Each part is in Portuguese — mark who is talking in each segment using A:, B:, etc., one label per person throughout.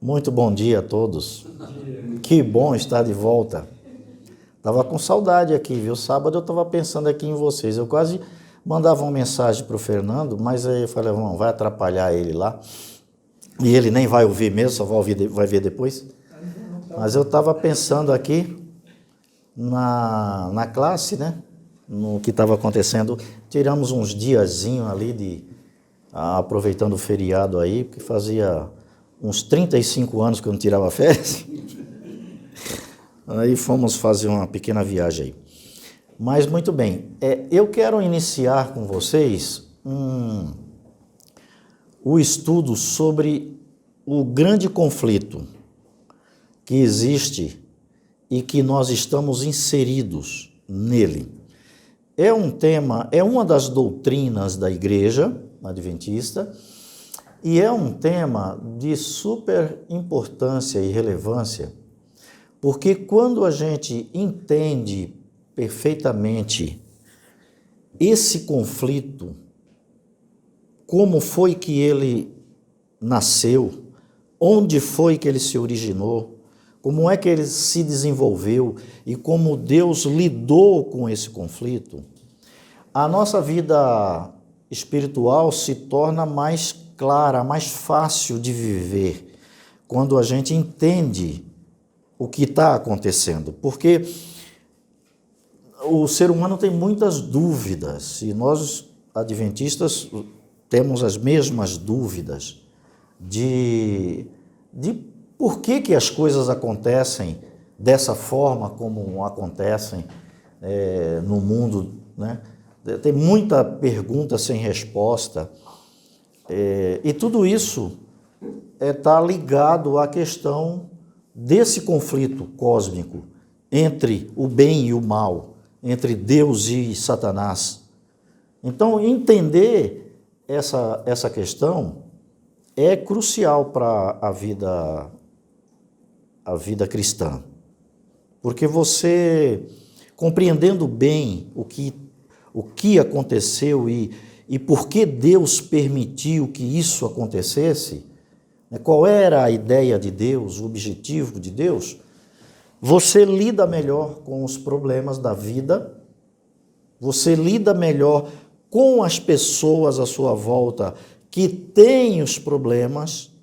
A: Muito bom dia a todos. Que bom estar de volta. Estava com saudade aqui, viu? Sábado eu estava pensando aqui em vocês. Eu quase mandava uma mensagem para o Fernando, mas aí eu falei, não, vai atrapalhar ele lá. E ele nem vai ouvir mesmo, só vai ver depois. Mas eu estava pensando aqui na classe, né? No que estava acontecendo. Tiramos uns diazinhos ali aproveitando o feriado aí, porque fazia uns 35 anos que eu não tirava férias. Aí fomos fazer uma pequena viagem aí. Mas muito bem, eu quero iniciar com vocês o estudo sobre o grande conflito que existe e que nós estamos inseridos nele. É um tema, é uma das doutrinas da Igreja Adventista e é um tema de super importância e relevância, porque quando a gente entende perfeitamente esse conflito, como foi que ele nasceu, onde foi que ele se originou, como é que ele se desenvolveu e como Deus lidou com esse conflito, a nossa vida espiritual se torna mais clara, mais fácil de viver, quando a gente entende o que está acontecendo. Porque o ser humano tem muitas dúvidas, e nós, adventistas, temos as mesmas dúvidas de por que as coisas acontecem dessa forma como acontecem no mundo, né? Tem muita pergunta sem resposta, e tudo isso está ligado à questão desse conflito cósmico entre o bem e o mal, entre Deus e Satanás. Então, entender essa questão é crucial para a vida cristã, porque você, compreendendo bem o que aconteceu e por que Deus permitiu que isso acontecesse, qual era a ideia de Deus, o objetivo de Deus, você lida melhor com os problemas da vida, você lida melhor com as pessoas à sua volta que têm os problemas,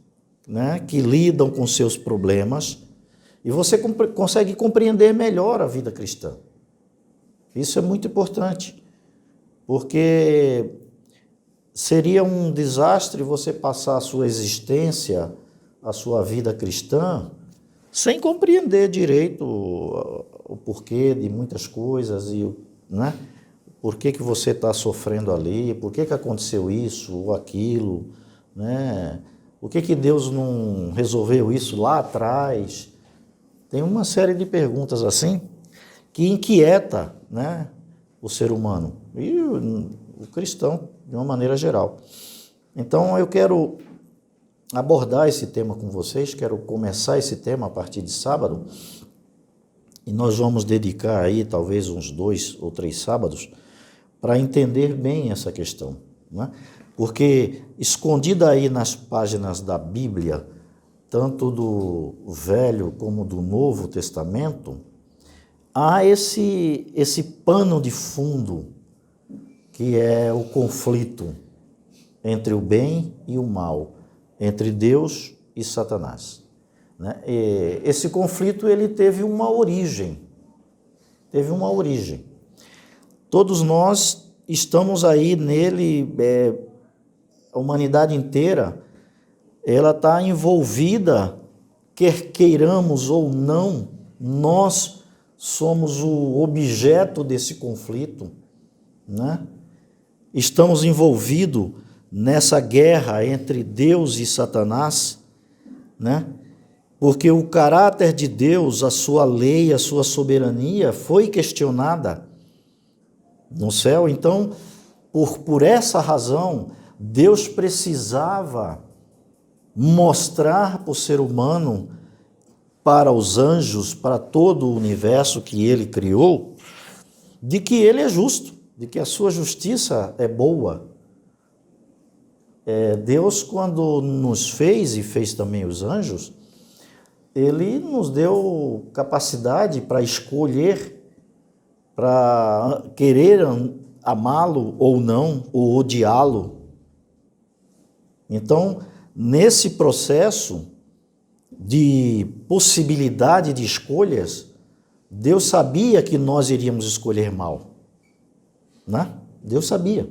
A: né, que lidam com seus problemas, e você consegue compreender melhor a vida cristã. Isso é muito importante, porque seria um desastre você passar a sua existência, a sua vida cristã, sem compreender direito o porquê de muitas coisas, né? Por que você está sofrendo ali, por que aconteceu isso ou aquilo, né? Por que Deus não resolveu isso lá atrás? Tem uma série de perguntas assim que inquieta, né, o ser humano e o cristão de uma maneira geral. Então eu quero abordar esse tema com vocês, quero começar esse tema a partir de sábado, e nós vamos dedicar aí talvez uns 2 ou 3 sábados para entender bem essa questão, né? Porque escondida aí nas páginas da Bíblia, tanto do Velho como do Novo Testamento, há esse pano de fundo que é o conflito entre o bem e o mal, entre Deus e Satanás, né? E esse conflito ele teve uma origem. Todos nós estamos aí nele, a humanidade inteira, ela está envolvida, quer queiramos ou não, nós somos o objeto desse conflito, né? Estamos envolvidos nessa guerra entre Deus e Satanás, né? Porque o caráter de Deus, a sua lei, a sua soberania foi questionada no céu. Então, por essa razão, Deus precisava mostrar para o ser humano, para os anjos, para todo o universo que ele criou, de que ele é justo, de que a sua justiça é boa. Deus, quando nos fez, e fez também os anjos, Ele nos deu capacidade para escolher, para querer amá-lo ou não, ou odiá-lo. Então, nesse processo de possibilidade de escolhas, Deus sabia que nós iríamos escolher mal, né? Deus sabia.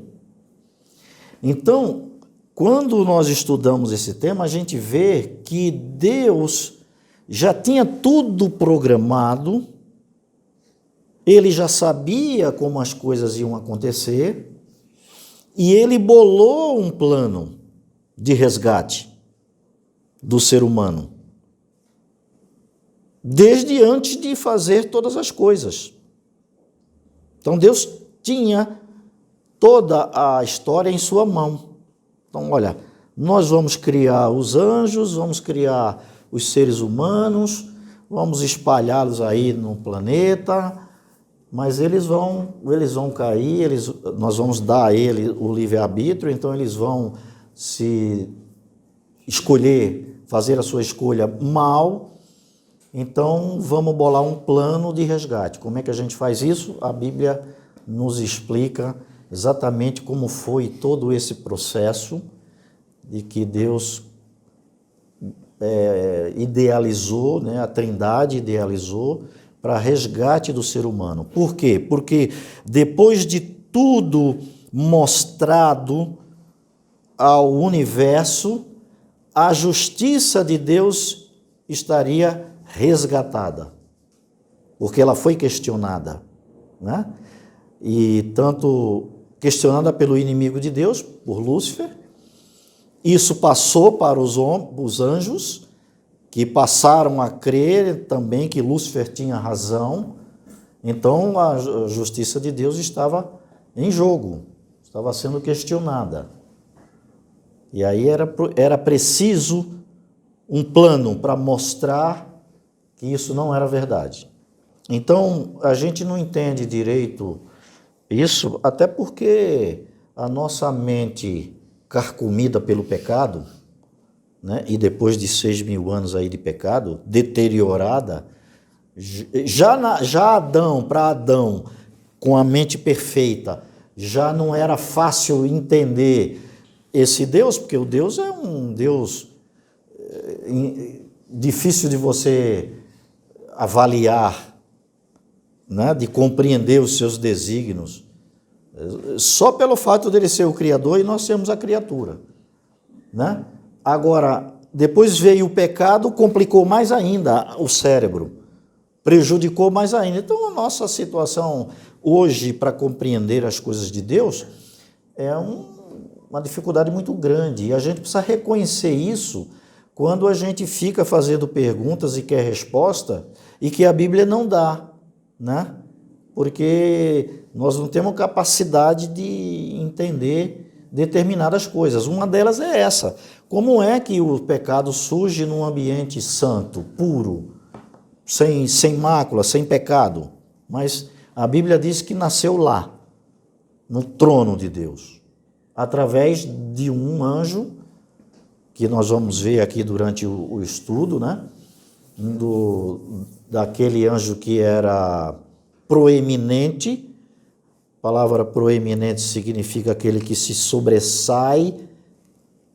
A: Então, quando nós estudamos esse tema, a gente vê que Deus já tinha tudo programado, ele já sabia como as coisas iam acontecer, e ele bolou um plano de resgate do ser humano, desde antes de fazer todas as coisas. Então Deus tinha toda a história em sua mão. Então, olha, nós vamos criar os anjos, vamos criar os seres humanos, vamos espalhá-los aí no planeta, mas eles vão cair, nós vamos dar a eles o livre-arbítrio, então eles vão se escolher, fazer a sua escolha mal. Então, vamos bolar um plano de resgate. Como é que a gente faz isso? A Bíblia nos explica exatamente como foi todo esse processo de que Deus idealizou, né? A Trindade idealizou para resgate do ser humano. Por quê? Porque depois de tudo mostrado ao universo, a justiça de Deus estaria resgatada, porque ela foi questionada, né? E tanto questionada pelo inimigo de Deus, por Lúcifer, isso passou para os anjos, que passaram a crer também que Lúcifer tinha razão. Então a justiça de Deus estava em jogo, estava sendo questionada. E aí era preciso um plano para mostrar que isso não era verdade. Então, a gente não entende direito isso, até porque a nossa mente carcomida pelo pecado, né, e depois de 6.000 anos aí de pecado, deteriorada, já para Adão, com a mente perfeita, já não era fácil entender esse Deus, porque o Deus é um Deus difícil de você avaliar, né, de compreender os seus desígnios, só pelo fato dele ser o Criador e nós sermos a criatura, né? Agora, depois veio o pecado, complicou mais ainda o cérebro, prejudicou mais ainda. Então, a nossa situação hoje para compreender as coisas de Deus é uma dificuldade muito grande, e a gente precisa reconhecer isso quando a gente fica fazendo perguntas e quer resposta e que a Bíblia não dá, né? Porque nós não temos capacidade de entender determinadas coisas. Uma delas é essa: como é que o pecado surge num ambiente santo, puro, sem mácula, sem pecado? Mas a Bíblia diz que nasceu lá, no trono de Deus, através de um anjo, que nós vamos ver aqui durante o estudo, né? Daquele anjo que era proeminente. A palavra proeminente significa aquele que se sobressai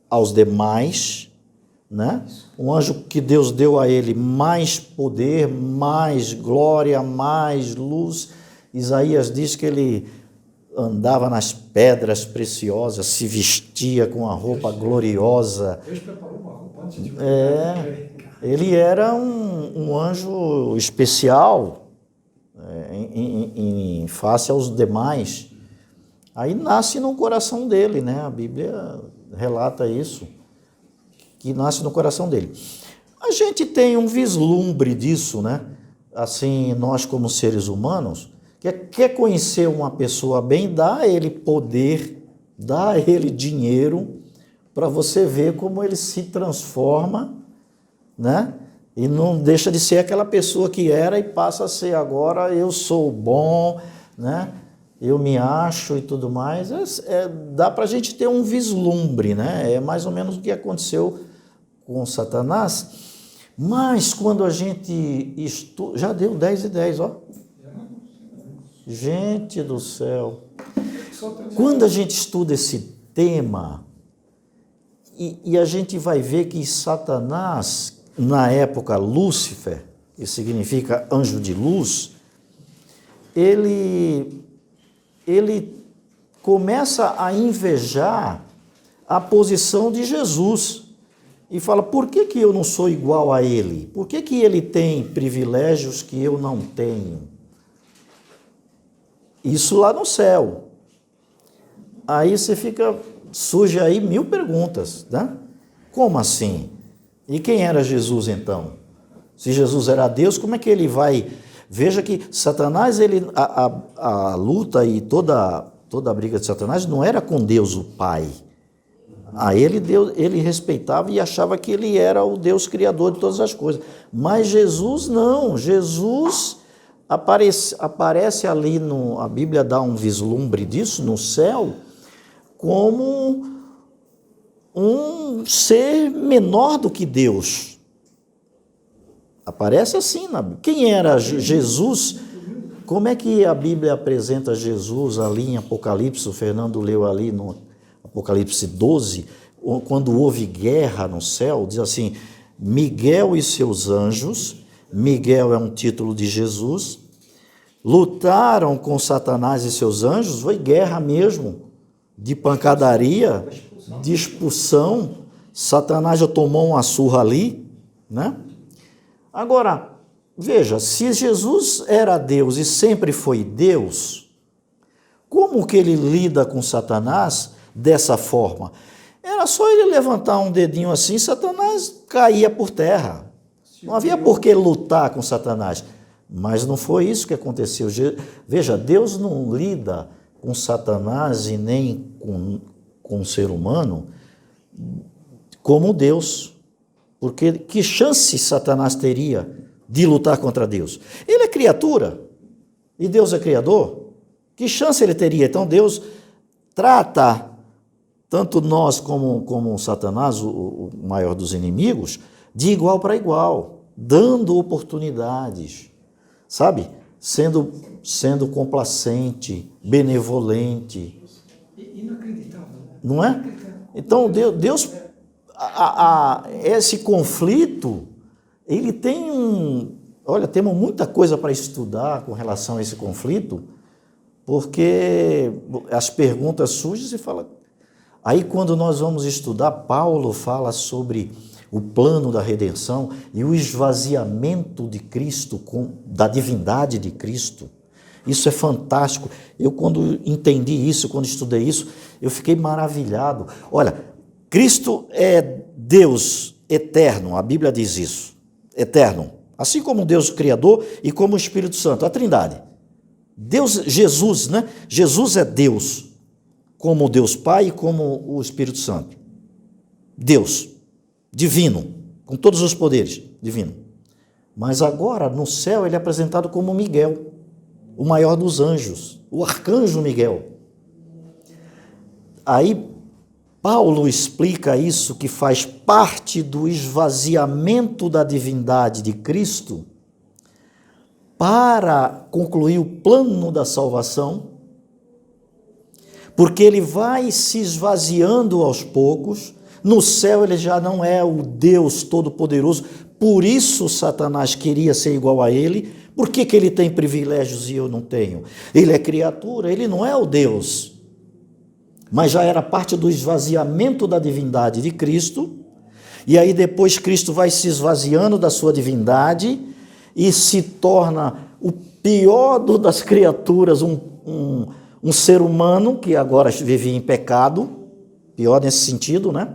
A: aos demais, né? Um anjo que Deus deu a ele mais poder, mais glória, mais luz. Isaías diz que ele andava nas pedras preciosas, se vestia com a roupa gloriosa.
B: Deus preparou uma roupa antes de
A: Ele era um anjo especial em face aos demais. Aí nasce no coração dele, né? A Bíblia relata isso, que nasce no coração dele. A gente tem um vislumbre disso, né? Assim, nós como seres humanos, quer conhecer uma pessoa bem, dá a ele poder, dá a ele dinheiro, para você ver como ele se transforma, né? E não deixa de ser aquela pessoa que era e passa a ser agora, eu sou bom, né? Eu me acho e tudo mais. Dá para a gente ter um vislumbre, né? É mais ou menos o que aconteceu com Satanás, Mas quando a gente estuda, já deu 10 e 10, ó. Gente do céu. Quando a gente estuda esse tema, e a gente vai ver que Satanás, na época Lúcifer, que significa anjo de luz, ele começa a invejar a posição de Jesus e fala: por que que eu não sou igual a ele? Por que que ele tem privilégios que eu não tenho? Isso lá no céu. Aí surge aí 1000 perguntas, né? Como assim? E quem era Jesus então? Se Jesus era Deus, como é que ele vai? Veja que Satanás, a luta e toda a briga de Satanás não era com Deus o Pai. A ele respeitava e achava que ele era o Deus criador de todas as coisas. Mas Jesus não. Jesus aparece ali, a Bíblia dá um vislumbre disso, no céu, como um ser menor do que Deus. Aparece assim na Bíblia. Quem era Jesus? Como é que a Bíblia apresenta Jesus ali em Apocalipse? O Fernando leu ali no Apocalipse 12, quando houve guerra no céu, diz assim: Miguel e seus anjos, Miguel é um título de Jesus, lutaram com Satanás e seus anjos, foi guerra mesmo, de pancadaria, de expulsão. Satanás já tomou uma surra ali, né? Agora, veja, se Jesus era Deus e sempre foi Deus, como que ele lida com Satanás dessa forma? Era só ele levantar um dedinho assim, Satanás caía por terra. Não havia por que lutar com Satanás. Mas não foi isso que aconteceu. Veja, Deus não lida com Satanás e nem com o ser humano como Deus. Porque que chance Satanás teria de lutar contra Deus? Ele é criatura e Deus é criador. Que chance ele teria? Então Deus trata tanto nós como Satanás, o maior dos inimigos, de igual para igual, dando oportunidades, sabe? Sendo complacente, benevolente.
B: Inacreditável.
A: Não é? Então Deus esse conflito, ele tem olha, temos muita coisa para estudar com relação a esse conflito, porque as perguntas surgem e fala. Aí quando nós vamos estudar, Paulo fala sobre o plano da redenção e o esvaziamento de Cristo, da divindade de Cristo. Isso é fantástico. Eu quando entendi isso, quando estudei isso, eu fiquei maravilhado. Olha, Cristo é Deus eterno, a Bíblia diz isso, eterno. Assim como Deus Criador e como o Espírito Santo, a Trindade. Deus, Jesus, né? Jesus é Deus, como Deus Pai e como o Espírito Santo. Deus, divino, com todos os poderes, divino. Mas agora, no céu, ele é apresentado como Miguel, o maior dos anjos, o arcanjo Miguel. Aí, Paulo explica isso, que faz parte do esvaziamento da divindade de Cristo para concluir o plano da salvação, porque ele vai se esvaziando aos poucos. No céu ele já não é o Deus Todo-Poderoso, por isso Satanás queria ser igual a ele. Por que ele tem privilégios e eu não tenho? Ele é criatura, ele não é o Deus. Mas já era parte do esvaziamento da divindade de Cristo, e aí depois Cristo vai se esvaziando da sua divindade e se torna o pior das criaturas, um ser humano que agora vivia em pecado, pior nesse sentido, né?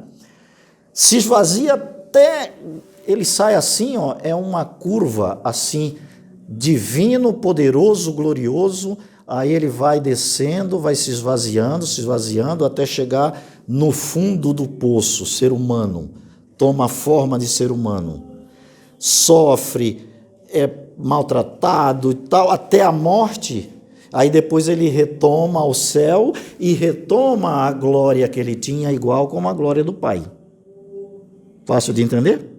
A: Se esvazia até ele sai assim, ó, é uma curva assim, divino, poderoso, glorioso. Aí ele vai descendo, vai se esvaziando, até chegar no fundo do poço, ser humano, toma a forma de ser humano, sofre, é maltratado e tal, até a morte. Aí depois ele retoma ao céu e retoma a glória que ele tinha, igual como a glória do Pai. Fácil de entender?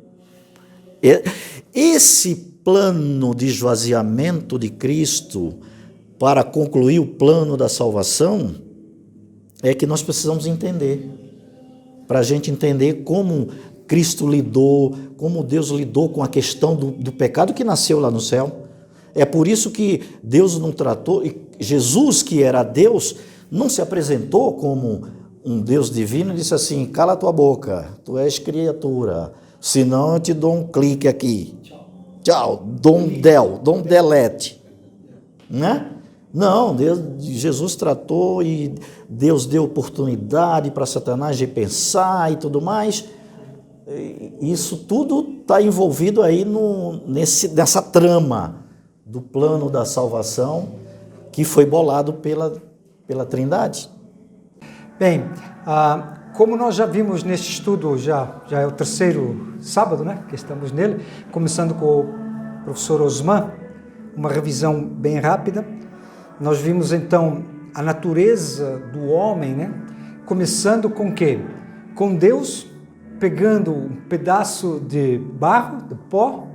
A: Esse plano de esvaziamento de Cristo para concluir o plano da salvação é que nós precisamos entender. Para a gente entender como Cristo lidou, como Deus lidou com a questão do pecado que nasceu lá no céu. É por isso que Deus não tratou, e Jesus, que era Deus, não se apresentou como um Deus divino e disse assim: cala tua boca, tu és criatura, senão eu te dou um clique aqui. Tchau, dom delete. Né? Não, Jesus tratou e Deus deu oportunidade para Satanás de pensar e tudo mais. Isso tudo está envolvido aí nessa trama do plano da salvação que foi bolado pela Trindade.
B: Bem, como nós já vimos neste estudo, já é o terceiro sábado, né, que estamos nele, começando com o professor Osman, uma revisão bem rápida. Nós vimos então a natureza do homem, né, começando com o quê? Com Deus pegando um pedaço de barro, de pó,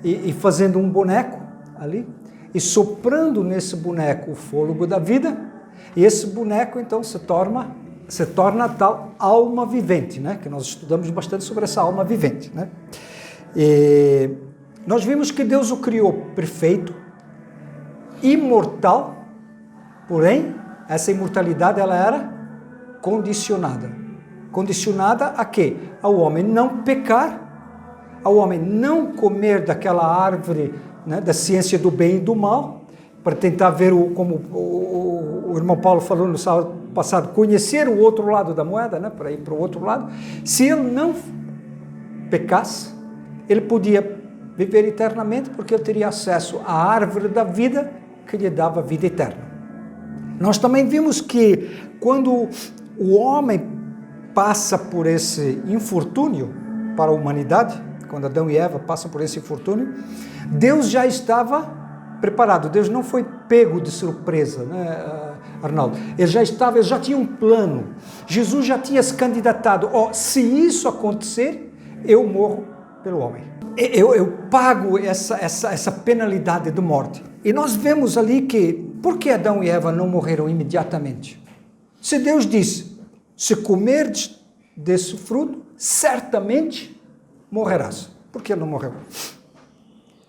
B: e fazendo um boneco ali, e soprando nesse boneco o fôlego da vida, e esse boneco então se torna a tal alma vivente, né? Que nós estudamos bastante sobre essa alma vivente, né? E nós vimos que Deus o criou perfeito, imortal, porém essa imortalidade ela era condicionada a quê? Ao homem não pecar, ao homem não comer daquela árvore, né, da ciência do bem e do mal, para tentar ver, como o irmão Paulo falou no sábado passado, conhecer o outro lado da moeda, né, para ir para o outro lado. Se ele não pecasse, ele podia viver eternamente, porque ele teria acesso à árvore da vida que lhe dava vida eterna. Nós também vimos que quando o homem passa por esse infortúnio para a humanidade, quando Adão e Eva passam por esse infortúnio, Deus já estava preparado. Deus não foi pego de surpresa, né, Arnaldo? Ele já tinha um plano. Jesus já tinha se candidatado. Se isso acontecer, eu morro pelo homem. Eu pago essa penalidade de morte. E nós vemos ali que, por que Adão e Eva não morreram imediatamente? Se Deus disse, se comerdes desse fruto, certamente morrerás. Por que ele não morreu?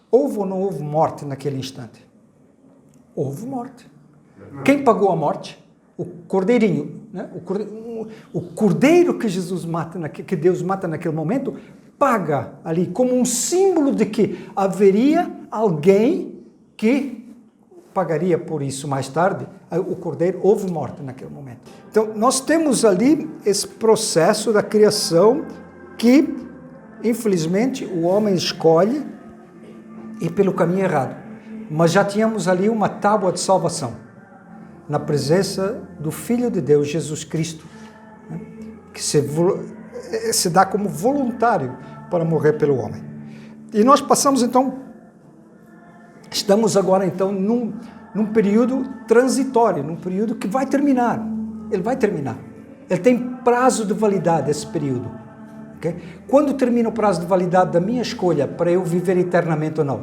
B: Houve ou não houve morte naquele instante? Houve morte. Quem pagou a morte? O cordeirinho, né? O cordeiro que Jesus mata, que Deus mata naquele momento, paga ali como um símbolo de que haveria alguém que pagaria por isso mais tarde. O cordeiro, houve morte naquele momento. Então, nós temos ali esse processo da criação que, infelizmente, o homem escolhe ir pelo caminho errado. Mas já tínhamos ali uma tábua de salvação, na presença do Filho de Deus, Jesus Cristo, né, que se dá como voluntário para morrer pelo homem. E nós passamos então, estamos agora então num período transitório, num período que vai terminar. Ele vai terminar. Ele tem prazo de validade, esse período. Okay? Quando termina o prazo de validade da minha escolha para eu viver eternamente ou não?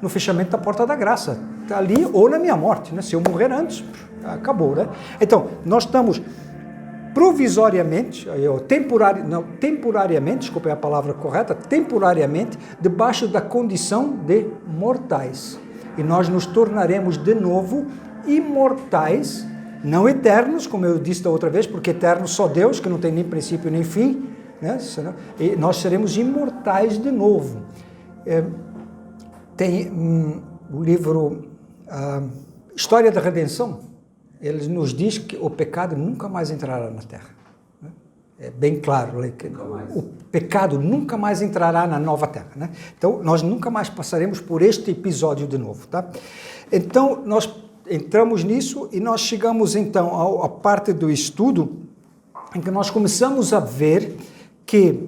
B: No fechamento da porta da graça. Está ali, ou na minha morte, né? Se eu morrer antes, acabou, né? Então, nós estamos provisoriamente, temporariamente, desculpe a palavra correta, temporariamente, debaixo da condição de mortais. E nós nos tornaremos de novo imortais, não eternos, como eu disse da outra vez, porque eterno só Deus, que não tem nem princípio nem fim, né? E nós seremos imortais de novo. Tem o livro História da Redenção, ele nos diz que o pecado nunca mais entrará na Terra. Né? É bem claro, que o pecado nunca mais entrará na nova Terra. Né? Então, nós nunca mais passaremos por este episódio de novo. Tá? Então, nós entramos nisso e nós chegamos então à parte do estudo em que nós começamos a ver que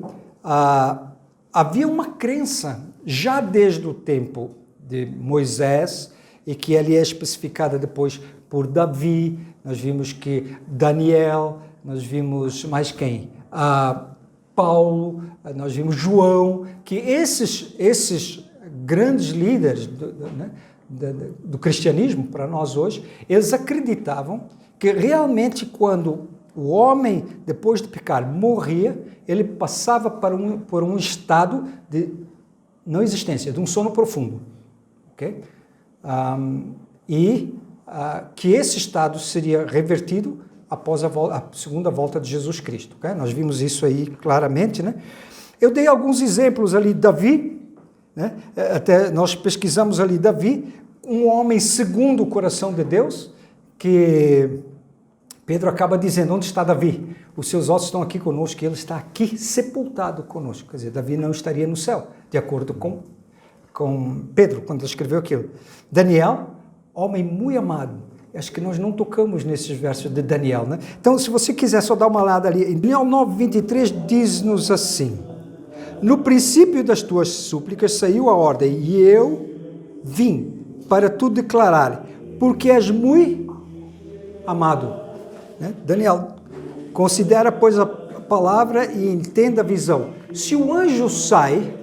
B: havia uma crença já desde o tempo de Moisés, e que ali é especificada depois por Davi. Nós vimos que Daniel, nós vimos mais quem? Paulo, nós vimos João, que esses grandes líderes do cristianismo, para nós hoje, eles acreditavam que realmente quando o homem, depois de pecar, morria, ele passava por um estado de não existência, de um sono profundo. Okay? Que esse estado seria revertido após a segunda volta de Jesus Cristo. Okay? Nós vimos isso aí claramente, né? Eu dei alguns exemplos ali, Davi, né? Até nós pesquisamos ali Davi, um homem segundo o coração de Deus, que Pedro acaba dizendo, onde está Davi? Os seus ossos estão aqui conosco, e ele está aqui sepultado conosco. Quer dizer, Davi não estaria no céu, de acordo com Pedro, quando ele escreveu aquilo. Daniel, homem muito amado. Acho que nós não tocamos nesses versos de Daniel, né? Então, se você quiser só dar uma olhada ali, em Daniel 9:23 diz-nos assim: no princípio das tuas súplicas saiu a ordem, e eu vim para tu declarar, porque és muito amado. Né? Daniel, considera, pois, a palavra e entenda a visão. Se o anjo sai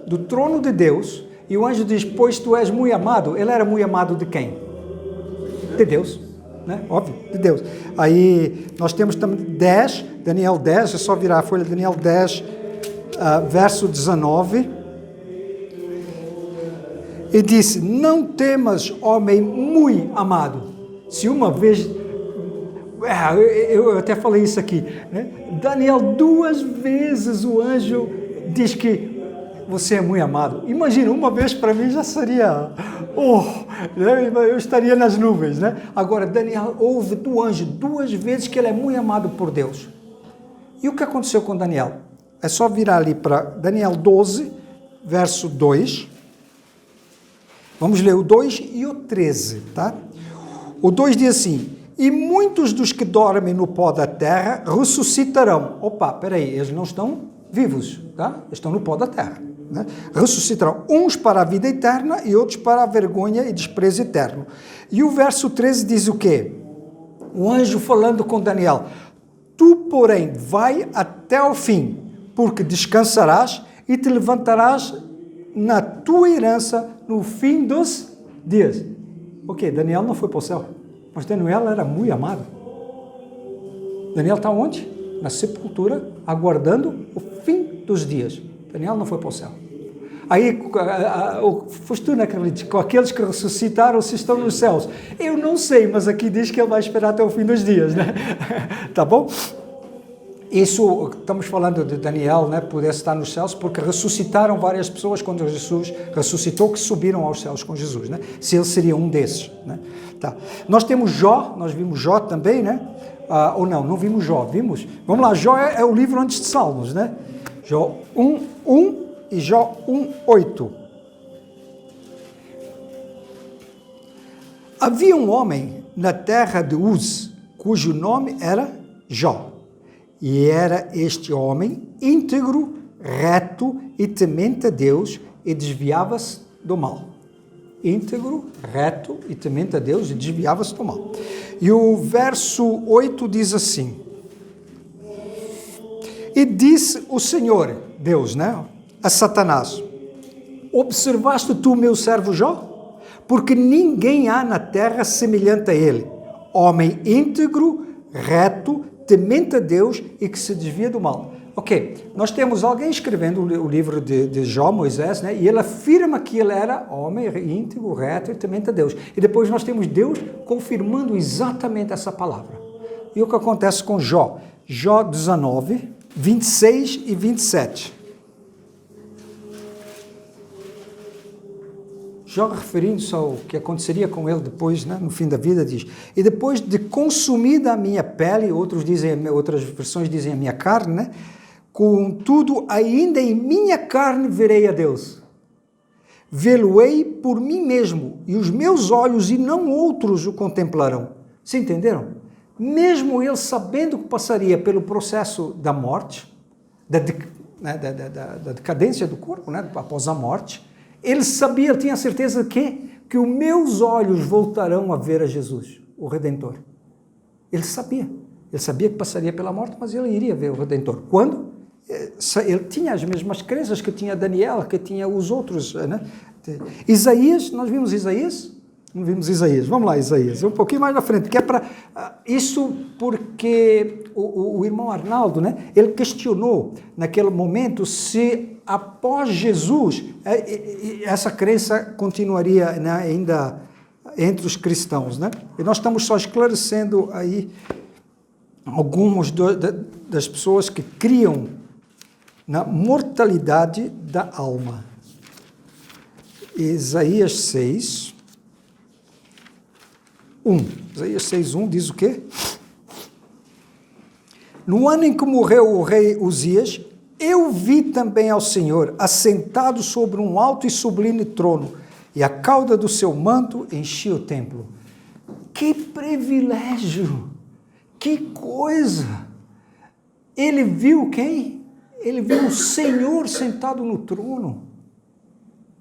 B: do trono de Deus, e o anjo diz, pois tu és muito amado, ele era muito amado de quem? De Deus, né? Óbvio, de Deus. Aí nós temos também 10, Daniel 10, é só virar a folha, Daniel 10, verso 19. E disse, não temas, homem muito amado. Se uma vez, eu até falei isso aqui, né? Daniel, 2 vezes o anjo diz que você é muito amado. Imagina, uma vez para mim já seria, né? Eu estaria nas nuvens, né? Agora, Daniel ouve do anjo 2 vezes que ele é muito amado por Deus. E o que aconteceu com Daniel? É só virar ali para Daniel 12, verso 2. Vamos ler o 2 e o 13, tá? O 2 diz assim, e muitos dos que dormem no pó da terra ressuscitarão. Opa, peraí, eles não estão vivos, tá? Estão no pó da terra. Né? Ressuscitarão uns para a vida eterna e outros para a vergonha e desprezo eterno. E o verso 13 diz o quê? O anjo falando com Daniel, tu, porém, vai até o fim, porque descansarás e te levantarás na tua herança no fim dos dias. Ok, Daniel não foi para o céu, mas Daniel era muito amado. Daniel está onde? Na sepultura, aguardando o fim dos dias. Daniel não foi para o céu. Aí, foste tu, né, Carlitos? Com aqueles que ressuscitaram, se estão nos céus. Eu não sei, mas aqui diz que ele vai esperar até o fim dos dias, né? Tá bom? Isso, estamos falando de Daniel, né, pudesse estar nos céus, porque ressuscitaram várias pessoas quando Jesus ressuscitou, que subiram aos céus com Jesus, né? Se ele seria um desses, né? Tá. Nós temos Jó, nós vimos Jó também, né? Ou não vimos Jó, vimos? Vamos lá, Jó é o livro antes de Salmos, né? Jó 1:1 e Jó 1:8. Havia um homem na terra de Uz, cujo nome era Jó. E era este homem íntegro, reto e temente a Deus, e desviava-se do mal. Íntegro, reto e temente a Deus, e desviava-se do mal. E o verso 8 diz assim, e disse o Senhor, Deus, né, a Satanás, observaste tu meu servo Jó? Porque ninguém há na terra semelhante a ele, homem íntegro, reto, temente a Deus e que se desvia do mal. Ok, nós temos alguém escrevendo o livro de Jó, Moisés, né? E ele afirma que ele era homem íntegro, reto e temente a Deus. E depois nós temos Deus confirmando exatamente essa palavra. E o que acontece com Jó? Jó 19, 26 e 27. Jó, referindo-se ao que aconteceria com ele depois, né, no fim da vida, diz, e depois de consumida a minha pele, outras versões dizem a minha carne, né, contudo, ainda em minha carne verei a Deus. Vê-lo-ei por mim mesmo, e os meus olhos e não outros o contemplarão. Se entenderam? Mesmo ele sabendo que passaria pelo processo da morte, da decadência do corpo, né, após a morte, ele sabia, ele tinha certeza que os meus olhos voltarão a ver a Jesus, o Redentor. Ele sabia que passaria pela morte, mas ele iria ver o Redentor. Quando? Ele tinha as mesmas crenças que tinha Daniel, que tinha os outros. Né? Isaías, nós vimos Isaías? Não vimos Isaías. Vamos lá, Isaías. Um pouquinho mais na frente, que é para... Isso porque o irmão Arnaldo, né? Ele questionou naquele momento se após Jesus essa crença continuaria, né, ainda entre os cristãos, né? E nós estamos só esclarecendo aí algumas das pessoas que criam na mortalidade da alma. Isaías 6, 1. Isaías 6, 1 diz o quê? No ano em que morreu o rei Uzias, eu vi também ao Senhor assentado sobre um alto e sublime trono, e a cauda do seu manto enchia o templo. Que privilégio! Que coisa! Ele viu quem? Ele viu o Senhor sentado no trono.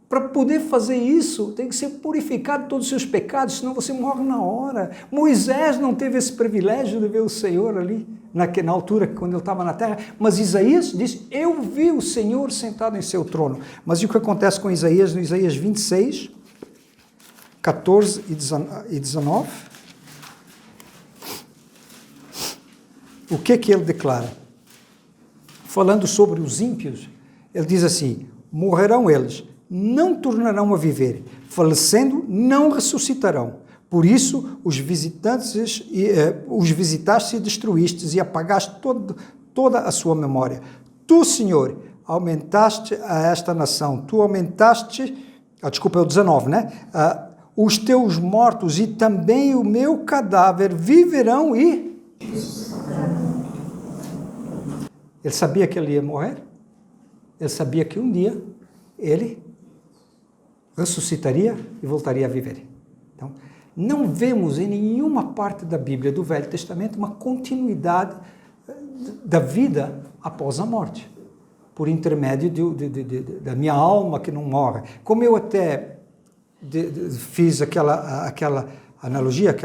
B: Para poder fazer isso, tem que ser purificado de todos os seus pecados, senão você morre na hora. Moisés não teve esse privilégio de ver o Senhor ali, na altura, quando ele estava na terra. Mas Isaías diz, eu vi o Senhor sentado em seu trono. Mas e o que acontece com Isaías? No Isaías 26, 14 e 19. O que ele declara? Falando sobre os ímpios, ele diz assim, morrerão eles, não tornarão a viver, falecendo, não ressuscitarão. Por isso, os visitaste e destruístes e apagaste toda a sua memória. Tu, Senhor, aumentaste a esta nação. Tu aumentaste, desculpa, é o 19, né? Os teus mortos e também o meu cadáver viverão e... Ele sabia que ele ia morrer. Ele sabia que um dia ele ressuscitaria e voltaria a viver. Então, não vemos em nenhuma parte da Bíblia do Velho Testamento uma continuidade da vida após a morte, por intermédio da minha alma que não morre. Como eu até fiz aquela analogia,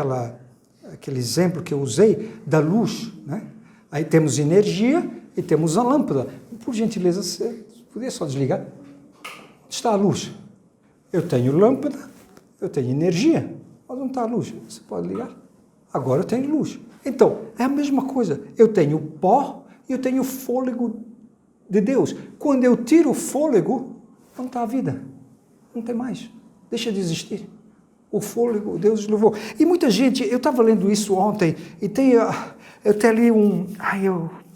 B: aquele exemplo que eu usei da luz, né? Aí temos energia e temos a lâmpada. Por gentileza, você poderia só desligar? Onde está a luz? Eu tenho lâmpada, eu tenho energia, mas não está a luz. Você pode ligar? Agora eu tenho luz. Então, é a mesma coisa. Eu tenho pó e eu tenho o fôlego de Deus. Quando eu tiro o fôlego, não está a vida. Não tem mais. Deixa de existir. O fôlego, Deus levou. E muita gente, eu estava lendo isso ontem, e eu até li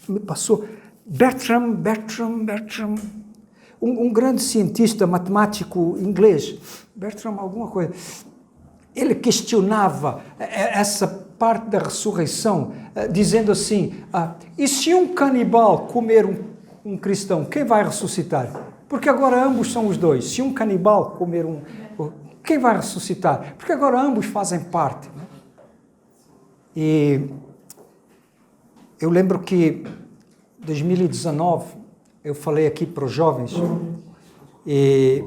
B: me passou, Bertram, um grande cientista matemático inglês, Bertram alguma coisa, ele questionava essa parte da ressurreição, dizendo assim, e se um canibal comer um cristão, quem vai ressuscitar? Porque agora ambos são os dois. Se um canibal comer quem vai ressuscitar? Porque agora ambos fazem parte. Né? E eu lembro que em 2019 eu falei aqui para os jovens e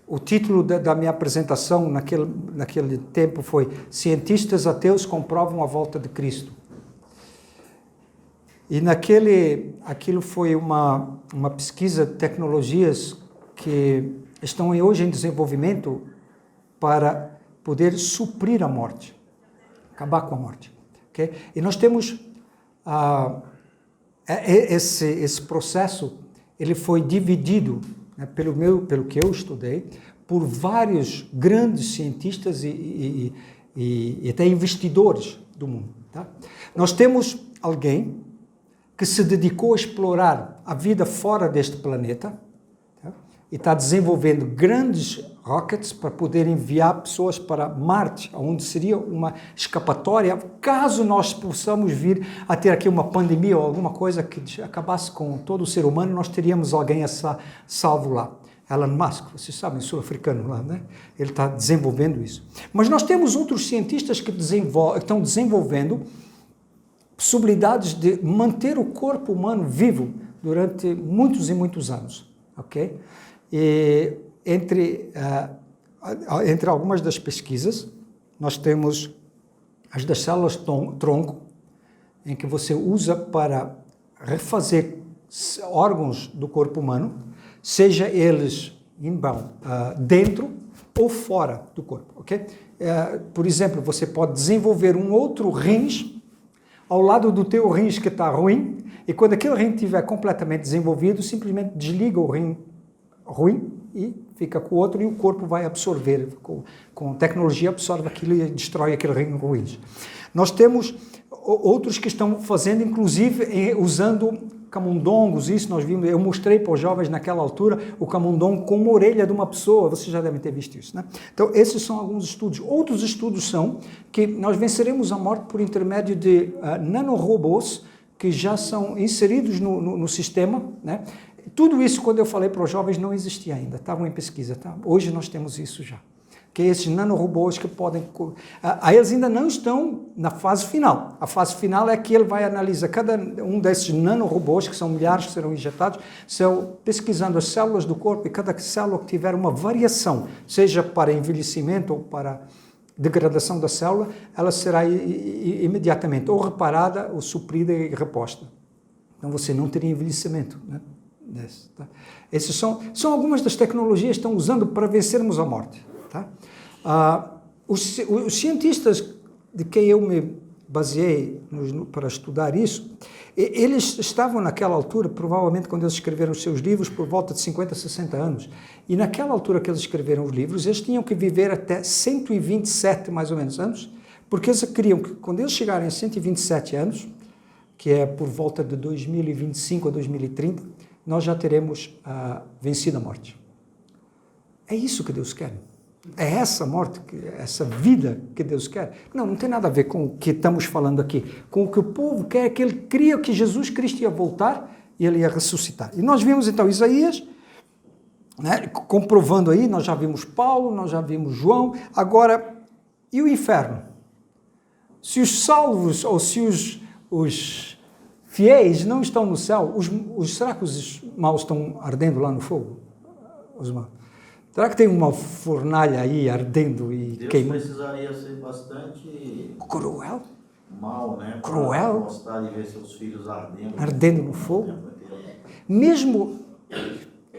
B: o título da minha apresentação naquele tempo foi Cientistas ateus comprovam a volta de Cristo. E aquilo foi uma pesquisa de tecnologias que estão hoje em desenvolvimento para poder suprir a morte, acabar com a morte. Okay? E nós temos esse processo, ele foi dividido, né, pelo que eu estudei, por vários grandes cientistas e até investidores do mundo. Tá? Nós temos alguém que se dedicou a explorar a vida fora deste planeta, tá? E está desenvolvendo grandes rockets para poder enviar pessoas para Marte, onde seria uma escapatória, caso nós possamos vir a ter aqui uma pandemia ou alguma coisa que acabasse com todo o ser humano, nós teríamos alguém salvo lá. Elon Musk, vocês sabem, sul-africano lá, né? Ele está desenvolvendo isso. Mas nós temos outros cientistas que estão desenvolvendo possibilidades de manter o corpo humano vivo durante muitos e muitos anos, ok? E entre algumas das pesquisas, nós temos as das células tronco, em que você usa para refazer órgãos do corpo humano, seja eles dentro ou fora do corpo, ok? Por exemplo, você pode desenvolver um outro rins ao lado do teu rins que está ruim, e quando aquele rim estiver completamente desenvolvido, simplesmente desliga o rim ruim e fica com o outro, e o corpo vai absorver, com tecnologia absorve aquilo e destrói aquele rim ruim. Nós temos outros que estão fazendo, inclusive, usando camundongos, isso nós vimos, eu mostrei para os jovens naquela altura o camundongo com uma orelha de uma pessoa, vocês já devem ter visto isso, né? Então, esses são alguns estudos. Outros estudos são que nós venceremos a morte por intermédio de nanorobôs que já são inseridos no sistema, né? Tudo isso, quando eu falei para os jovens, não existia ainda, estavam em pesquisa, tá? Hoje nós temos isso já. Que esses nanorobôs que podem... eles ainda não estão na fase final. A fase final é que ele vai analisar cada um desses nanorobôs, que são milhares que serão injetados, pesquisando as células do corpo, e cada célula que tiver uma variação, seja para envelhecimento ou para degradação da célula, ela será imediatamente ou reparada, ou suprida e reposta. Então você não teria envelhecimento, né? Tá? Essas são algumas das tecnologias que estão usando para vencermos a morte. Tá? Os cientistas de quem eu me baseei para estudar isso, eles estavam naquela altura, provavelmente quando eles escreveram os seus livros, por volta de 50, 60 anos. E naquela altura que eles escreveram os livros, eles tinham que viver até 127, mais ou menos, anos, porque eles queriam que, quando eles chegarem a 127 anos, que é por volta de 2025 a 2030, nós já teremos vencido a morte. É isso que Deus quer. É essa morte, essa vida que Deus quer. Não tem nada a ver com o que estamos falando aqui. Com o que o povo quer, que ele cria que Jesus Cristo ia voltar e ele ia ressuscitar. E nós vimos então Isaías, né, comprovando aí, nós já vimos Paulo, nós já vimos João. Agora, e o inferno? Se os salvos ou se os fiéis não estão no céu, será que os maus estão ardendo lá no fogo? Os maus. Será que tem uma fornalha aí ardendo e queimando?
A: Deus precisaria ser bastante
B: cruel,
A: mal, né?
B: Cruel.
A: Para gostar de ver seus filhos
B: ardendo no fogo. Mesmo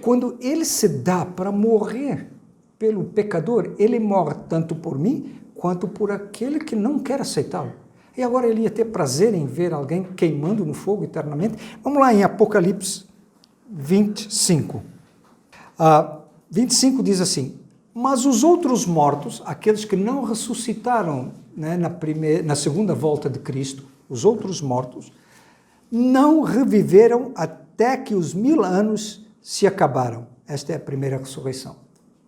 B: quando ele se dá para morrer pelo pecador, ele morre tanto por mim quanto por aquele que não quer aceitá-lo. E agora ele ia ter prazer em ver alguém queimando no fogo eternamente. Vamos lá em Apocalipse 25. 25 diz assim: mas os outros mortos, aqueles que não ressuscitaram, né, na segunda volta de Cristo, os outros mortos, não reviveram até que os 1000 anos se acabaram. Esta é a primeira ressurreição.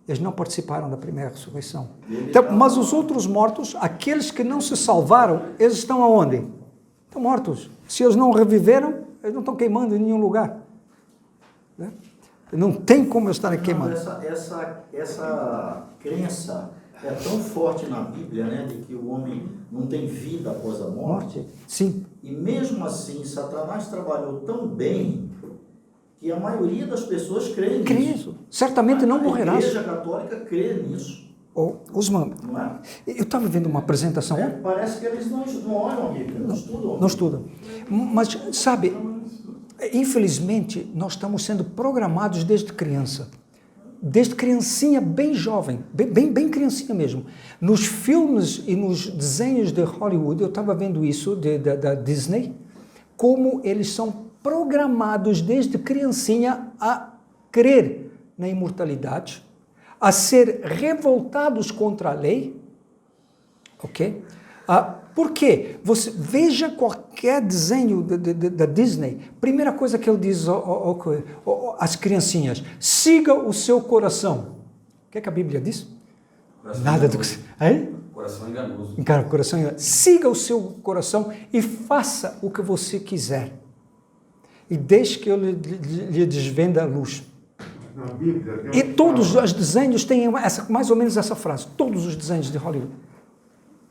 B: Eles não participaram da primeira ressurreição. Então, mas os outros mortos, aqueles que não se salvaram, eles estão aonde? Estão mortos. Se eles não reviveram, eles não estão queimando em nenhum lugar. Né? Não tem como eles estarem queimando.
A: Essa crença é tão forte na Bíblia, né, de que o homem não tem vida após a morte.
B: Sim.
A: E mesmo assim, Satanás trabalhou tão bem que a maioria das pessoas crê nisso.
B: Certamente não morrerás.
A: A Igreja Católica crê nisso.
B: Osman,
A: não é?
B: Eu estava vendo uma apresentação.
A: Parece que eles não olham a Bíblia, não estudam.
B: Não estudam. Mas, sabe, infelizmente, nós estamos sendo programados desde criança. Desde criancinha, bem jovem, bem criancinha mesmo. Nos filmes e nos desenhos de Hollywood, eu estava vendo isso, da Disney, como eles são programados desde criancinha a crer na imortalidade, a ser revoltados contra a lei, ok? Por quê? Você veja qualquer desenho da Disney, primeira coisa que ele diz às criancinhas: siga o seu coração. O que é que a Bíblia diz? Nada do que...
C: Coração enganoso.
B: Coração enganoso. Siga o seu coração e faça o que você quiser. E deixe que eu lhe desvenda a luz.
D: Na Bíblia,
B: e todos os desenhos têm mais ou menos essa frase. Todos os desenhos de Hollywood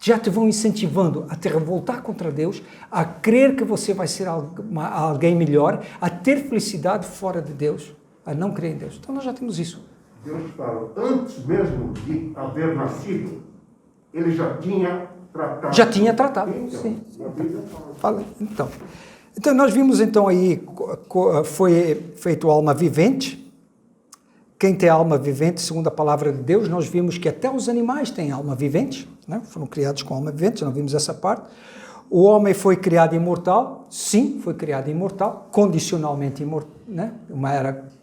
B: já te vão incentivando a te revoltar contra Deus, a crer que você vai ser alguém melhor, a ter felicidade fora de Deus, a não crer em Deus. Então nós já temos isso.
D: Deus fala, antes mesmo de haver nascido, ele já tinha tratado.
B: Já tinha tratado,
D: então,
B: sim.
D: A Bíblia fala.
B: Então, Então, nós vimos então aí, foi feito alma vivente. Quem tem alma vivente, segundo a palavra de Deus, nós vimos que até os animais têm alma vivente, né? Foram criados com alma vivente, nós vimos essa parte. O homem foi criado imortal, sim, foi criado imortal, condicionalmente imortal, né?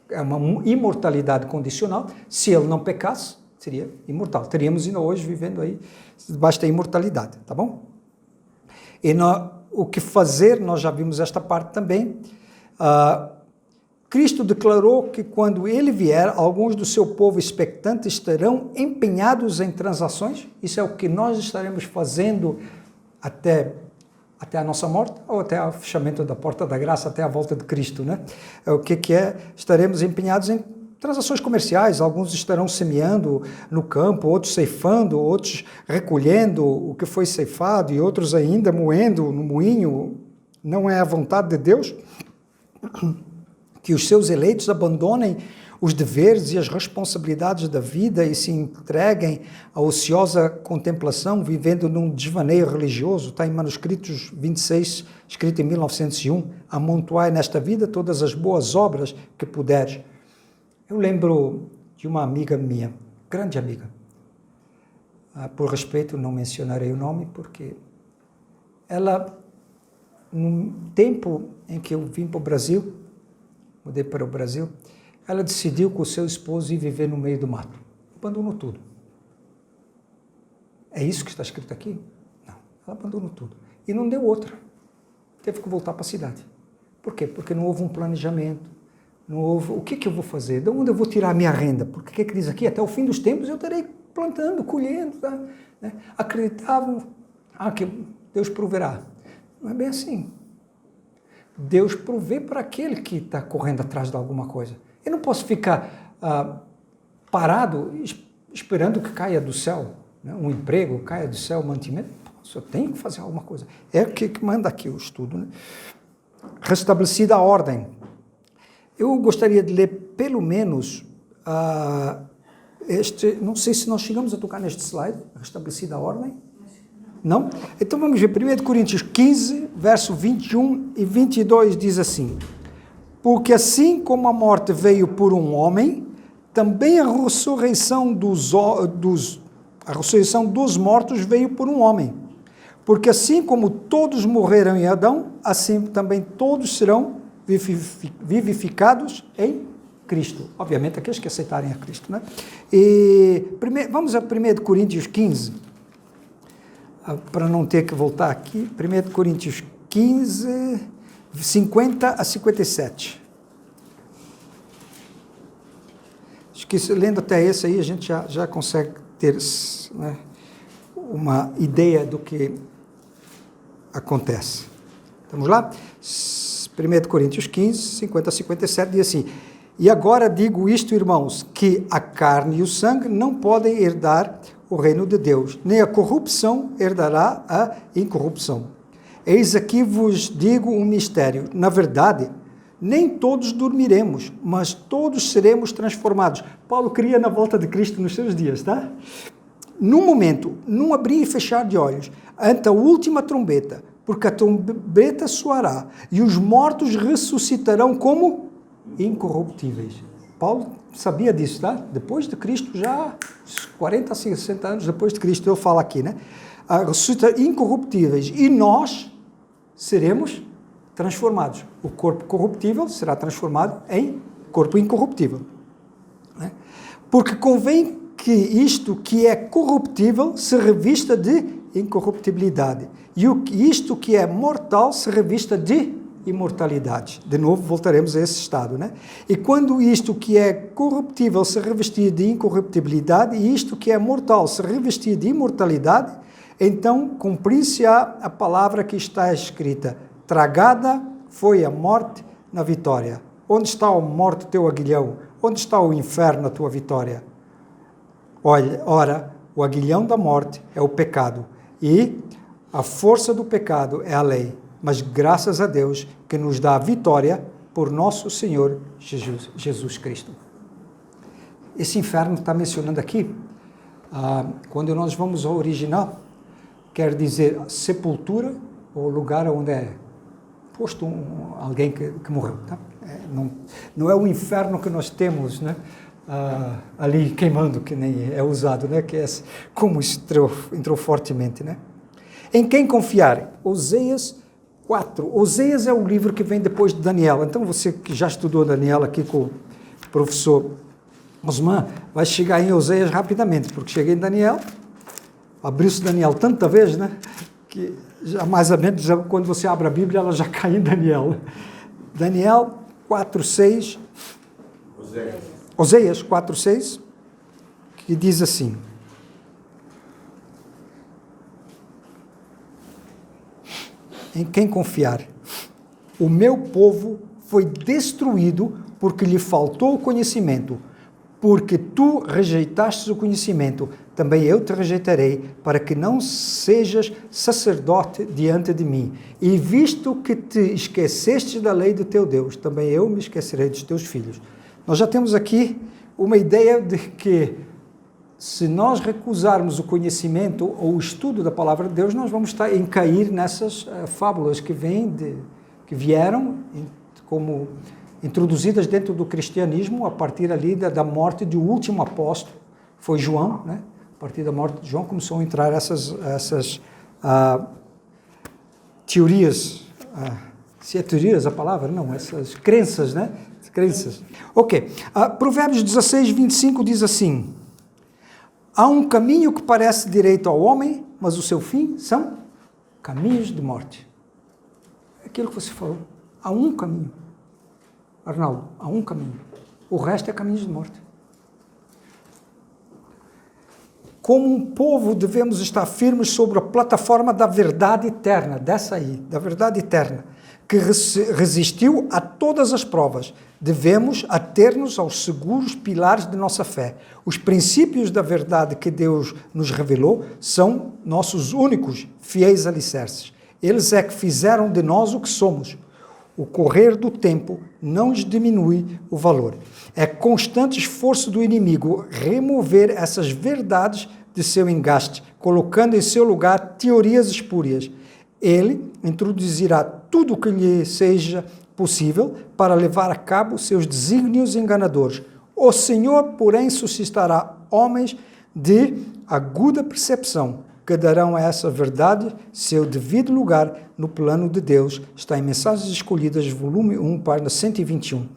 B: É uma imortalidade condicional. Se ele não pecasse, seria imortal. Teríamos ainda hoje vivendo aí debaixo da imortalidade, tá bom? E o que fazer, nós já vimos esta parte também. Cristo declarou que quando ele vier, alguns do seu povo expectante estarão empenhados em transações. Isso é o que nós estaremos fazendo até a nossa morte, ou até o fechamento da porta da graça, até a volta de Cristo, né? O que é? Estaremos empenhados em transações comerciais. Alguns estarão semeando no campo, outros ceifando, outros recolhendo o que foi ceifado, e outros ainda moendo no moinho. Não é a vontade de Deus que os seus eleitos abandonem os deveres e as responsabilidades da vida e se entreguem à ociosa contemplação, vivendo num desvaneio religioso. Está em Manuscritos 26, escrito em 1901. Amontoai nesta vida todas as boas obras que puderes. Eu lembro de uma amiga minha, grande amiga. Por respeito, não mencionarei o nome, porque ela, no tempo em que eu vim para o Brasil, mudei para o Brasil, ela decidiu com o seu esposo ir viver no meio do mato. Abandonou tudo. É isso que está escrito aqui? Não. Ela abandonou tudo. E não deu outra. Teve que voltar para a cidade. Por quê? Porque não houve um planejamento. Não houve... O que eu vou fazer? De onde eu vou tirar a minha renda? Porque o que diz aqui? Até o fim dos tempos eu estarei plantando, colhendo. Tá? Né? Acreditavam que Deus proverá. Não é bem assim. Deus provê para aquele que está correndo atrás de alguma coisa. Eu não posso ficar parado esperando que caia do céu, né? Um emprego, caia do céu, mantimento. Eu tenho que fazer alguma coisa. É o que manda aqui o estudo. Né? Restabelecida a ordem. Eu gostaria de ler pelo menos não sei se nós chegamos a tocar neste slide, restabelecida a ordem. Não? Então vamos ver, 1 Coríntios 15, verso 21 e 22 diz assim: porque assim como a morte veio por um homem, também a ressurreição dos mortos veio por um homem. Porque assim como todos morreram em Adão, assim também todos serão vivificados em Cristo. Obviamente aqueles que aceitarem a Cristo, né? E vamos a 1 Coríntios 15, para não ter que voltar aqui. 1 Coríntios 15, 50 a 57. Acho que lendo até esse aí a gente já consegue ter, né, uma ideia do que acontece. Vamos lá? 1 Coríntios 15, 50 a 57 diz assim: e agora digo isto, irmãos, que a carne e o sangue não podem herdar o reino de Deus, nem a corrupção herdará a incorrupção. Eis aqui vos digo um mistério. Na verdade, nem todos dormiremos, mas todos seremos transformados. Paulo cria na volta de Cristo nos seus dias, tá? Num momento, num abrir e fechar de olhos, ante a última trombeta, porque a trombeta soará, e os mortos ressuscitarão como incorruptíveis. Paulo sabia disso, tá? Depois de Cristo, já 40, 60 anos depois de Cristo, ele fala aqui, né? Ressuscitarão incorruptíveis, e nós seremos transformados. O corpo corruptível será transformado em corpo incorruptível. Né? Porque convém que isto que é corruptível se revista de incorruptibilidade, e isto que é mortal se revista de imortalidade. De novo, voltaremos a esse estado, né? E quando isto que é corruptível se revestir de incorruptibilidade, e isto que é mortal se revestir de imortalidade, então cumprir-se-á a palavra que está escrita: tragada foi a morte na vitória. Onde está a morte o teu aguilhão? Onde está o inferno a tua vitória? Olha, ora, o aguilhão da morte é o pecado, e a força do pecado é a lei. Mas graças a Deus que nos dá a vitória por nosso Senhor Jesus Cristo. Esse inferno está mencionando aqui, quando nós vamos ao original, quer dizer sepultura, ou lugar onde é posto alguém que morreu. Tá? Não é o inferno que nós temos, né? Ali queimando, que nem é usado, né? Que é como isso entrou fortemente. Né? Em quem confiar? Oséias 4. Oséias é o livro que vem depois de Daniel. Então você que já estudou Daniel aqui com o professor Osman, vai chegar em Oséias rapidamente, porque cheguei em Daniel, abriu-se Daniel tanta vez, né? Que já mais ou menos, quando você abre a Bíblia, ela já cai em Daniel. Daniel 4:6. Oséias 4:6, que diz assim: em quem confiar? O meu povo foi destruído porque lhe faltou o conhecimento. Porque tu rejeitaste o conhecimento, também eu te rejeitarei, para que não sejas sacerdote diante de mim. E visto que te esqueceste da lei do teu Deus, também eu me esquecerei dos teus filhos. Nós já temos aqui uma ideia de que, se nós recusarmos o conhecimento ou o estudo da palavra de Deus, nós vamos cair nessas fábulas que vieram como introduzidas dentro do cristianismo a partir ali da morte do último apóstolo, foi João, né? A partir da morte de João começou a entrar essas teorias, se é teorias a palavra, não, essas crenças, né? Crenças. Ok, Provérbios 16:25 diz assim: há um caminho que parece direito ao homem, mas o seu fim são caminhos de morte. É aquilo que você falou, há um caminho. Arnaldo, há um caminho. O resto é caminhos de morte. Como um povo, devemos estar firmes sobre a plataforma da verdade eterna, dessa aí, da verdade eterna, que resistiu a todas as provas. Devemos ater-nos aos seguros pilares de nossa fé. Os princípios da verdade que Deus nos revelou são nossos únicos fiéis alicerces. Eles é que fizeram de nós o que somos. O correr do tempo não lhes diminui o valor. É constante esforço do inimigo remover essas verdades de seu engaste, colocando em seu lugar teorias espúrias. Ele introduzirá tudo o que lhe seja possível para levar a cabo seus desígnios enganadores. O Senhor, porém, suscitará homens de aguda percepção, que darão a essa verdade seu devido lugar no plano de Deus. Está em Mensagens Escolhidas, volume 1, página 121.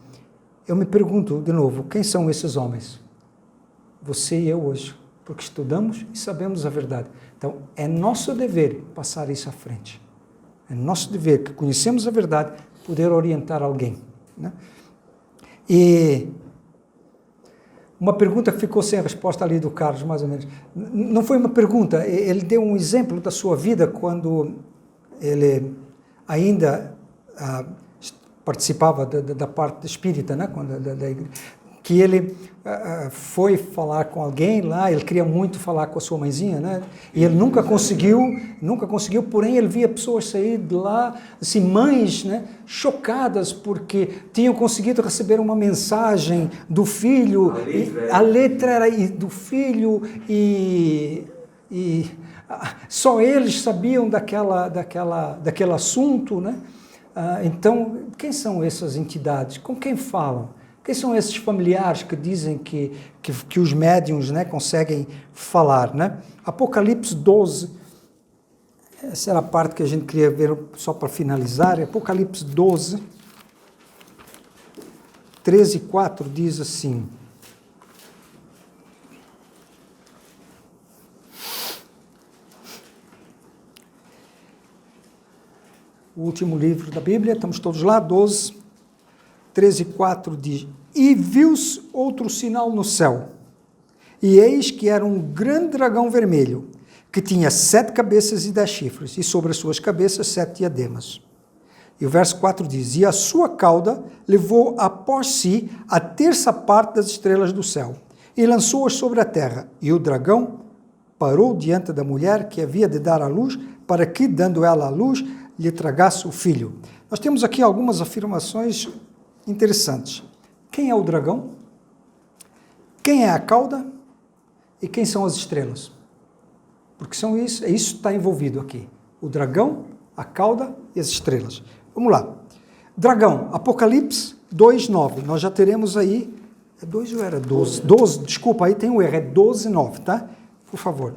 B: Eu me pergunto, de novo, quem são esses homens? Você e eu hoje, porque estudamos e sabemos a verdade. Então, é nosso dever passar isso à frente. É nosso dever, que conhecemos a verdade, poder orientar alguém. Né? E uma pergunta que ficou sem resposta ali do Carlos, mais ou menos. Não foi uma pergunta, ele deu um exemplo da sua vida quando ele ainda participava da parte espírita, né? Quando, da igreja, que ele foi falar com alguém lá, ele queria muito falar com a sua mãezinha, né? E ele nunca conseguiu, porém ele via pessoas sair de lá, assim, mães, né? Chocadas porque tinham conseguido receber uma mensagem do filho, a letra era do filho e só eles sabiam daquele assunto, né? Então, quem são essas entidades? Com quem falam? Quem são esses familiares que dizem que os médiuns, né, conseguem falar? Né? Apocalipse 12, essa era a parte que a gente queria ver só para finalizar. Apocalipse 12, 13 e 4 diz assim: o último livro da Bíblia, estamos todos lá, 12, 13 e 4 diz: e viu-se outro sinal no céu, e eis que era um grande dragão vermelho, que tinha 7 cabeças e 10 chifres, e sobre as suas cabeças 7 diademas. E o verso 4 diz: e a sua cauda levou após si a terça parte das estrelas do céu, e lançou-as sobre a terra, e o dragão parou diante da mulher que havia de dar à luz, para que, dando ela à luz, lhe tragasse o filho. Nós temos aqui algumas afirmações interessantes. Quem é o dragão? Quem é a cauda? E quem são as estrelas? Porque isso está envolvido aqui. O dragão, a cauda e as estrelas. Vamos lá. Dragão, Apocalipse 2:9. Nós já teremos aí. É 2 ou era 12? 12, desculpa, aí tem o erro, é 12:9, tá? Por favor.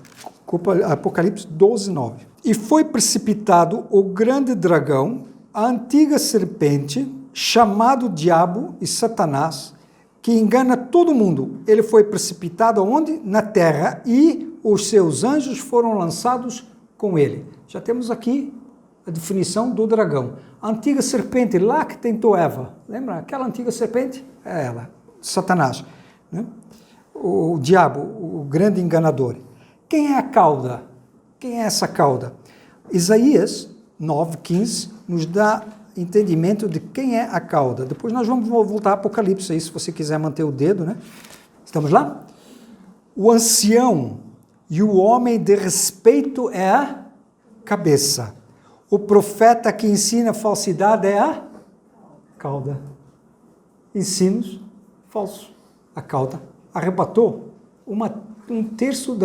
B: Apocalipse 12:9. E foi precipitado o grande dragão, a antiga serpente, chamado Diabo e Satanás, que engana todo mundo. Ele foi precipitado onde? Na terra, e os seus anjos foram lançados com ele. Já temos aqui a definição do dragão. A antiga serpente, lá que tentou Eva. Lembra? Aquela antiga serpente? É ela, Satanás. Né? O diabo, o grande enganador. Quem é a cauda? Quem é essa cauda? Isaías 9:15 nos dá entendimento de quem é a cauda. Depois nós vamos voltar a Apocalipse aí, se você quiser manter o dedo, né? Estamos lá? O ancião e o homem de respeito é a cabeça. O profeta que ensina falsidade é a cauda. Ensinos falsos. A cauda arrebatou um terço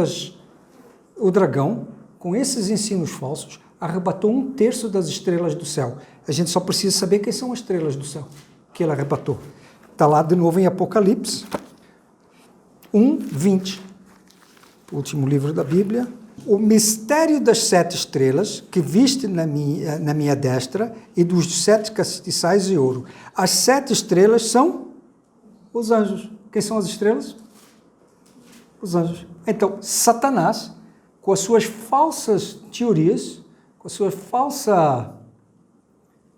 B: o dragão, com esses ensinos falsos, arrebatou um terço das estrelas do céu. A gente só precisa saber quem são as estrelas do céu que ele arrebatou. Está lá de novo em Apocalipse 1:20. O último livro da Bíblia. O mistério das 7 estrelas que viste na minha destra e dos 7 castiçais de ouro. As 7 estrelas são os anjos. Quem são as estrelas? Os anjos. Então, Satanás, com as suas falsas teorias, com a sua falsa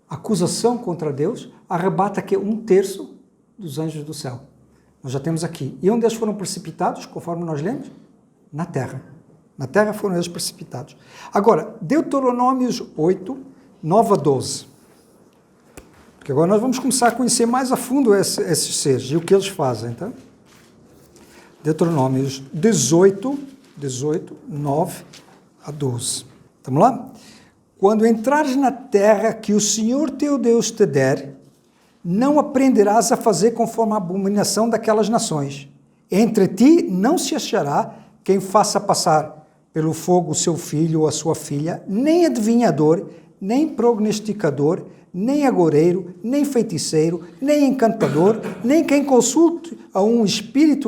B: acusação contra Deus, arrebata aqui 1/3 dos anjos do céu. Nós já temos aqui. E onde eles foram precipitados, conforme nós lemos? Na terra. Na terra foram eles precipitados. Agora, Deuteronômios 8:9-12. Porque agora nós vamos começar a conhecer mais a fundo esses seres e o que eles fazem, tá? Deuteronômios 18:9-12. Estamos lá? Quando entrares na terra que o Senhor teu Deus te der, não aprenderás a fazer conforme a abominação daquelas nações. Entre ti não se achará quem faça passar pelo fogo o seu filho ou a sua filha, nem adivinhador, nem prognosticador, nem agoureiro, nem feiticeiro, nem encantador, nem quem consulte a um espírito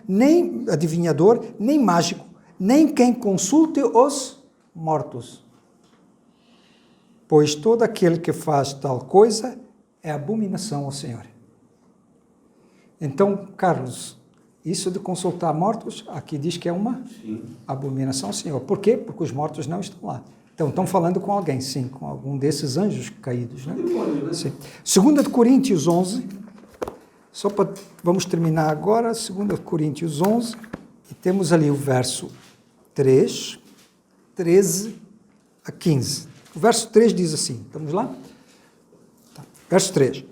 B: nem adivinhador, nem mágico, nem quem consulte os mortos. Pois todo aquele que faz tal coisa é abominação ao Senhor. Então, Carlos, isso de consultar mortos, aqui diz que é uma abominação ao Senhor. Por quê? Porque os mortos não estão lá. Então, estão falando com alguém, sim, com algum desses anjos caídos. Né? Sim. 2 Coríntios 11, vamos terminar agora, 2 Coríntios 11, e temos ali o verso 3, 13-15. O verso 3 diz assim, estamos lá? Tá. Verso 3.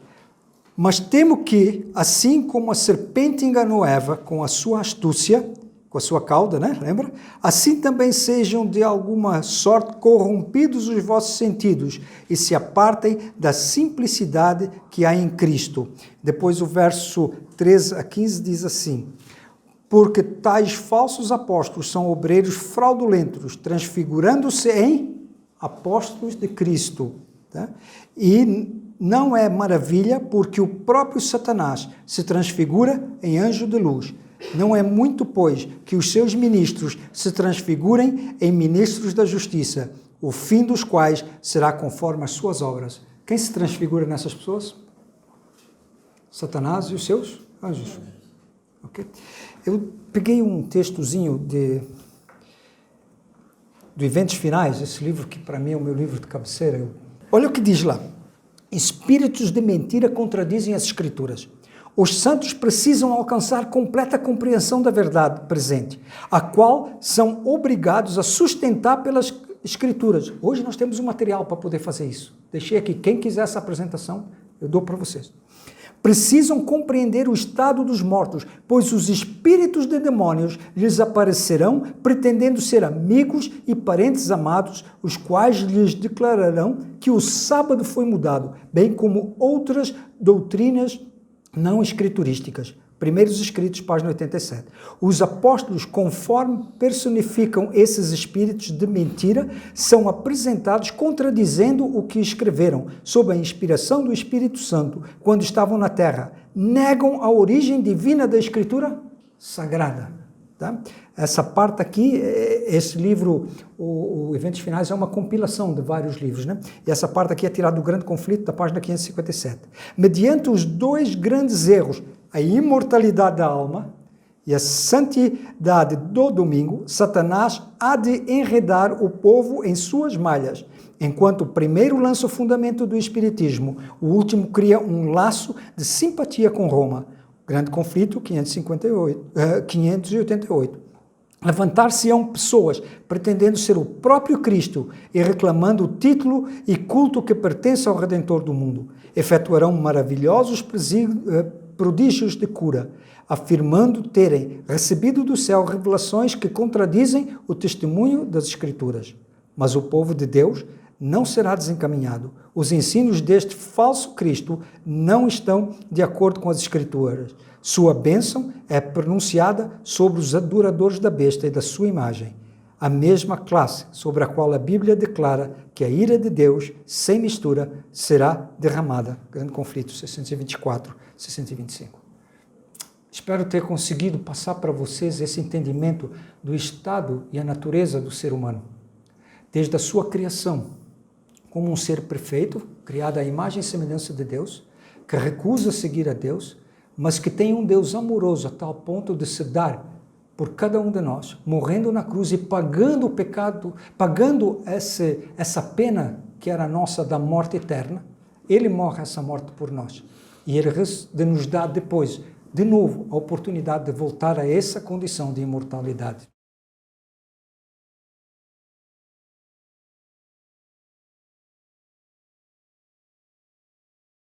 B: Mas temo que, assim como a serpente enganou Eva com a sua astúcia, com a sua cauda, né? Lembra? Assim também sejam de alguma sorte corrompidos os vossos sentidos e se apartem da simplicidade que há em Cristo. Depois o verso 13-15 diz assim: porque tais falsos apóstolos são obreiros fraudulentos, transfigurando-se em apóstolos de Cristo. Tá? E não é maravilha, porque o próprio Satanás se transfigura em anjo de luz. Não é muito, pois, que os seus ministros se transfigurem em ministros da justiça, o fim dos quais será conforme as suas obras. Quem se transfigura nessas pessoas? Satanás e os seus anjos. Okay? Eu peguei um textozinho do Eventos Finais, esse livro que para mim é o meu livro de cabeceira. Olha o que diz lá. Espíritos de mentira contradizem as Escrituras. Os santos precisam alcançar completa compreensão da verdade presente, a qual são obrigados a sustentar pelas Escrituras. Hoje nós temos um material para poder fazer isso. Deixei aqui, quem quiser essa apresentação, eu dou para vocês. Precisam compreender o estado dos mortos, pois os espíritos de demônios lhes aparecerão, pretendendo ser amigos e parentes amados, os quais lhes declararão que o sábado foi mudado, bem como outras doutrinas não escriturísticas. Primeiros Escritos, página 87. Os apóstolos, conforme personificam esses espíritos de mentira, são apresentados contradizendo o que escreveram, sob a inspiração do Espírito Santo, quando estavam na terra. Negam a origem divina da Escritura Sagrada. Tá? Essa parte aqui, esse livro, o Eventos Finais, é uma compilação de vários livros, né? E essa parte aqui é tirada do Grande Conflito, da página 557. Mediante os dois grandes erros, a imortalidade da alma e a santidade do domingo, Satanás há de enredar o povo em suas malhas. Enquanto o primeiro lança o fundamento do espiritismo, o último cria um laço de simpatia com Roma. Grande Conflito, 588. Levantar-se-ão pessoas pretendendo ser o próprio Cristo e reclamando o título e culto que pertence ao Redentor do mundo. Efetuarão maravilhosos prodígios de cura, afirmando terem recebido do céu revelações que contradizem o testemunho das Escrituras. Mas o povo de Deus não será desencaminhado. Os ensinos deste falso Cristo não estão de acordo com as Escrituras. Sua bênção é pronunciada sobre os adoradores da besta e da sua imagem, a mesma classe sobre a qual a Bíblia declara que a ira de Deus, sem mistura, será derramada. Grande Conflito, 624, 625. Espero ter conseguido passar para vocês esse entendimento do estado e a natureza do ser humano. Desde a sua criação, como um ser perfeito, criado à imagem e semelhança de Deus, que recusa seguir a Deus, mas que tem um Deus amoroso a tal ponto de se dar por cada um de nós, morrendo na cruz e pagando o pecado, pagando essa pena que era nossa da morte eterna. Ele morre essa morte por nós. E Ele nos dá depois, de novo, a oportunidade de voltar a essa condição de imortalidade.